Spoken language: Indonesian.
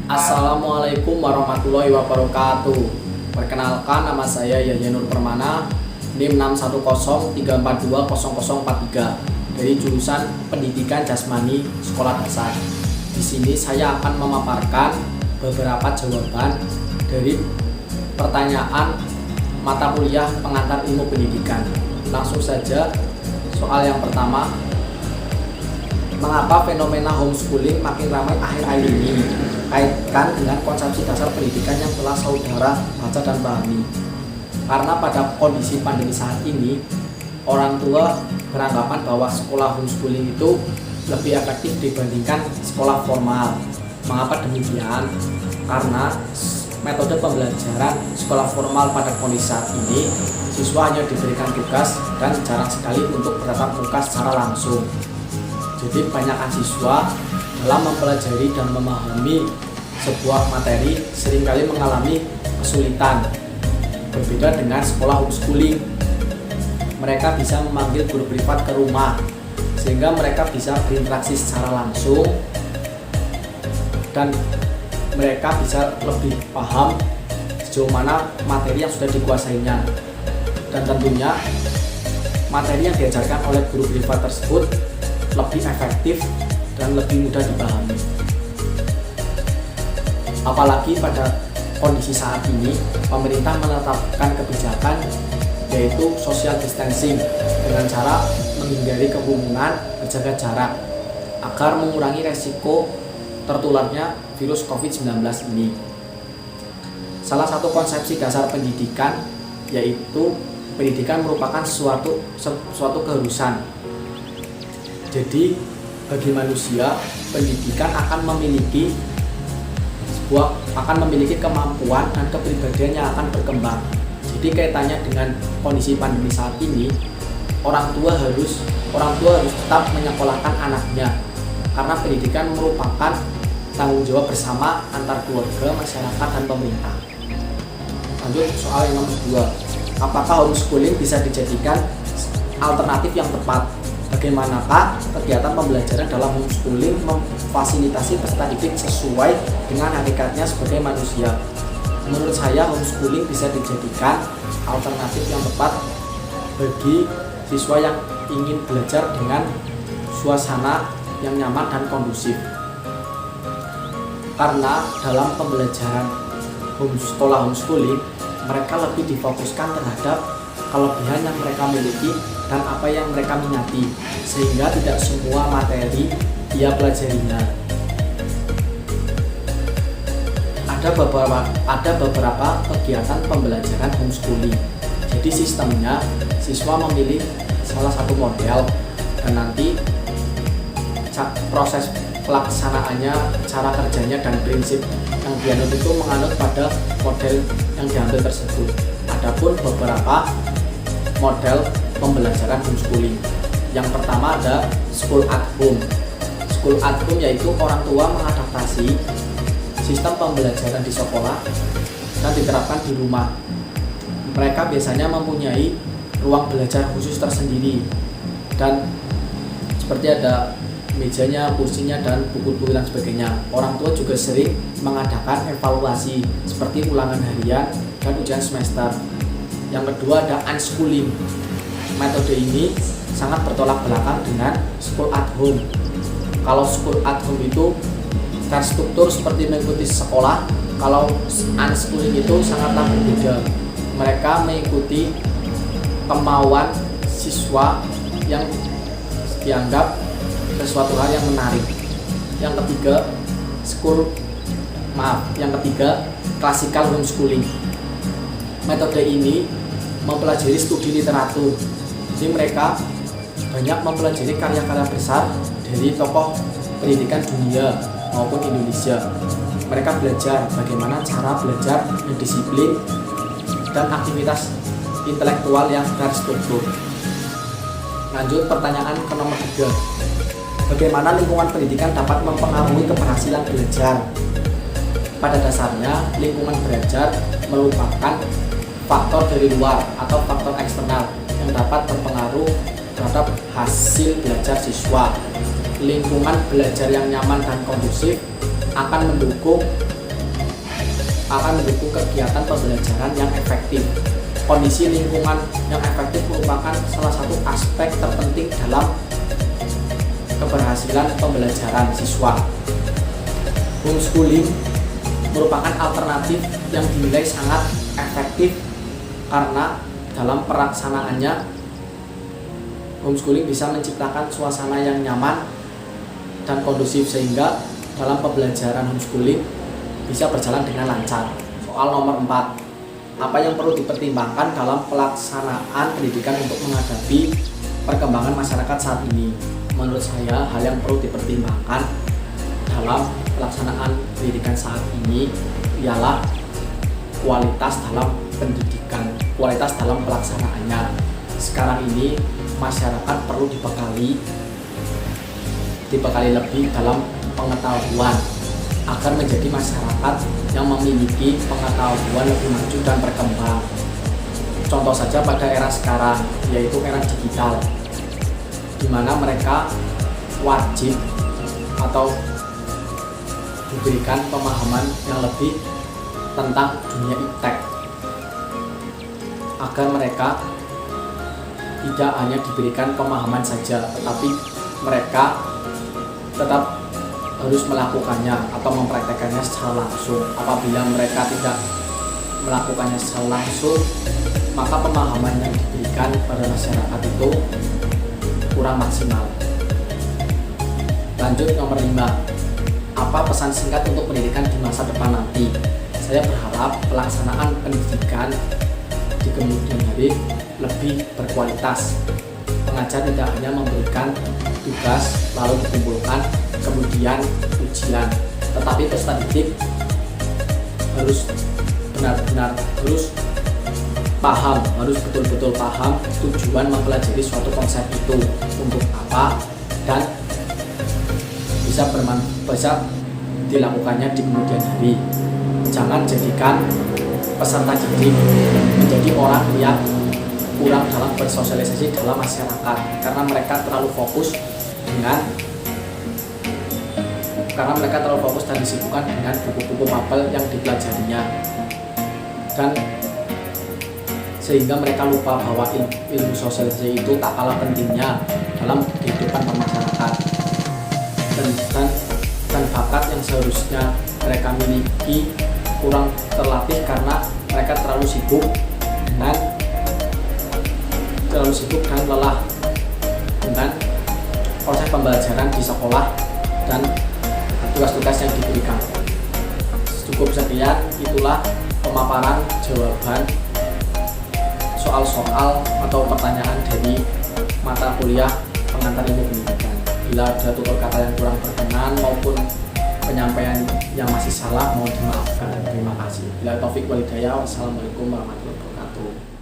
Assalamualaikum warahmatullahi wabarakatuh. Perkenalkan, nama saya Yahya Nur Permana, NIM 61034200043 dari jurusan Pendidikan Jasmani Sekolah Dasar. Di sini saya akan memaparkan beberapa jawaban dari pertanyaan mata kuliah pengantar ilmu pendidikan. Langsung saja, soal yang pertama. Mengapa fenomena homeschooling makin ramai akhir-akhir ini? Kaitkan dengan konsepsi dasar pendidikan yang telah saudara baca dan pahami. Karena pada kondisi pandemi saat ini, orang tua beranggapan bahwa sekolah homeschooling itu lebih efektif dibandingkan sekolah formal. Mengapa demikian? Karena metode pembelajaran sekolah formal pada kondisi saat ini, siswa hanya diberikan tugas dan jarang sekali untuk bertatap muka secara langsung. Jadi banyakkan siswa dalam mempelajari dan memahami sebuah materi seringkali mengalami kesulitan. Berbeda dengan sekolah homeschooling, mereka bisa memanggil guru privat ke rumah sehingga mereka bisa berinteraksi secara langsung dan mereka bisa lebih paham sejauh mana materi yang sudah dikuasainya, dan tentunya materi yang diajarkan oleh guru privat tersebut lebih efektif dan lebih mudah dipahami. Apalagi pada kondisi saat ini, pemerintah menetapkan kebijakan yaitu social distancing dengan cara menghindari kerumunan, berjaga jarak agar mengurangi resiko tertularnya virus COVID-19 ini. Salah satu konsepsi dasar pendidikan yaitu pendidikan merupakan suatu keharusan. Jadi bagi manusia, pendidikan akan memiliki kemampuan dan kepribadian yang akan berkembang. Jadi kaitannya dengan kondisi pandemi saat ini, orang tua harus tetap menyekolahkan anaknya karena pendidikan merupakan tanggung jawab bersama antar keluarga, masyarakat, dan pemerintah. Lanjut soal yang nomor 2. Apakah homeschooling bisa dijadikan alternatif yang tepat? Bagaimanakah kegiatan pembelajaran dalam homeschooling memfasilitasi peserta didik sesuai dengan hakikatnya sebagai manusia? Menurut saya, homeschooling bisa dijadikan alternatif yang tepat bagi siswa yang ingin belajar dengan suasana yang nyaman dan kondusif. Karena dalam pembelajaran sekolah homeschooling, mereka lebih difokuskan terhadap kelebihan yang mereka miliki dan apa yang mereka minati, sehingga tidak semua materi ia pelajarinya. Ada beberapa kegiatan pembelajaran homeschooling. Jadi sistemnya, siswa memilih salah satu model dan nanti proses pelaksanaannya, cara kerjanya, dan prinsip yang dianut itu menganut pada model yang diambil tersebut. Adapun beberapa model pembelajaran homeschooling. Yang pertama ada school at home. School at home yaitu orang tua mengadaptasi sistem pembelajaran di sekolah dan diterapkan di rumah. Mereka biasanya mempunyai ruang belajar khusus tersendiri dan seperti ada mejanya, kursinya, dan buku-buku dan sebagainya. Orang tua juga sering mengadakan evaluasi seperti ulangan harian dan ujian semester. Yang kedua ada unschooling. Metode ini sangat bertolak belakang dengan school at home. Kalau school at home itu terstruktur seperti mengikuti sekolah, kalau unschooling itu sangatlah berbeda. Mereka mengikuti kemauan siswa yang dianggap sesuatu hal yang menarik. Yang ketiga classical homeschooling. Metode ini mempelajari studi literatur. Jadi mereka banyak mempelajari karya-karya besar dari tokoh pendidikan dunia maupun Indonesia. Mereka belajar bagaimana cara belajar yang disiplin dan aktivitas intelektual yang terstruktur. Lanjut pertanyaan ke nomor 3. Bagaimana lingkungan pendidikan dapat mempengaruhi keberhasilan belajar? Pada dasarnya, lingkungan belajar merupakan faktor dari luar atau faktor eksternal yang dapat berpengaruh terhadap hasil belajar siswa. Lingkungan belajar yang nyaman dan kondusif akan mendukung akan mendukung kegiatan pembelajaran yang efektif. Kondisi lingkungan yang efektif merupakan salah satu aspek terpenting dalam keberhasilan pembelajaran siswa. Homeschooling merupakan alternatif yang dinilai sangat efektif karena dalam pelaksanaannya homeschooling bisa menciptakan suasana yang nyaman dan kondusif sehingga dalam pembelajaran homeschooling bisa berjalan dengan lancar. Soal nomor 4, apa yang perlu dipertimbangkan dalam pelaksanaan pendidikan untuk menghadapi perkembangan masyarakat saat ini? Menurut saya, hal yang perlu dipertimbangkan dalam pelaksanaan pendidikan saat ini ialah kualitas dalam pendidikan, kualitas dalam pelaksanaannya. Sekarang ini masyarakat perlu dibekali lebih dalam pengetahuan agar menjadi masyarakat yang memiliki pengetahuan lebih maju dan berkembang. Contoh saja pada era sekarang, yaitu era digital, di mana mereka wajib atau diberikan pemahaman yang lebih tentang dunia iptek agar mereka tidak hanya diberikan pemahaman saja, tetapi mereka tetap harus melakukannya atau mempraktekannya secara langsung. Apabila mereka tidak melakukannya secara langsung, maka pemahaman yang diberikan pada masyarakat itu kurang maksimal. Lanjut nomor 5, apa pesan singkat untuk pendidikan di masa depan nanti? Saya berharap pelaksanaan pendidikan di kemudian hari lebih berkualitas. Pengajar tidak hanya memberikan tugas lalu dikumpulkan kemudian ujian, tetapi peserta didik harus benar-benar harus betul-betul paham tujuan mempelajari suatu konsep itu untuk apa dan bisa dilakukannya di kemudian hari. Jangan jadikan peserta didik menjadi orang yang kurang dalam bersosialisasi dalam masyarakat karena mereka terlalu fokus dan disibukkan dengan buku-buku mapel yang dipelajarinya, dan sehingga mereka lupa bahwa ilmu sosialisasi itu tak kalah pentingnya dalam kehidupan bermasyarakat dan bakat yang seharusnya mereka miliki kurang terlatih karena mereka terlalu sibuk dan lelah dengan proses pembelajaran di sekolah dan tugas-tugas yang diberikan. Cukup sekian, itulah pemaparan jawaban soal-soal atau pertanyaan dari mata kuliah pengantar ilmu pendidikan. Bila ada tutur kata yang kurang berkenan maupun penyampaian yang masih salah, mohon dimaafkan. Terima kasih. Bila taufik wal hidayah, wassalamualaikum warahmatullahi wabarakatuh.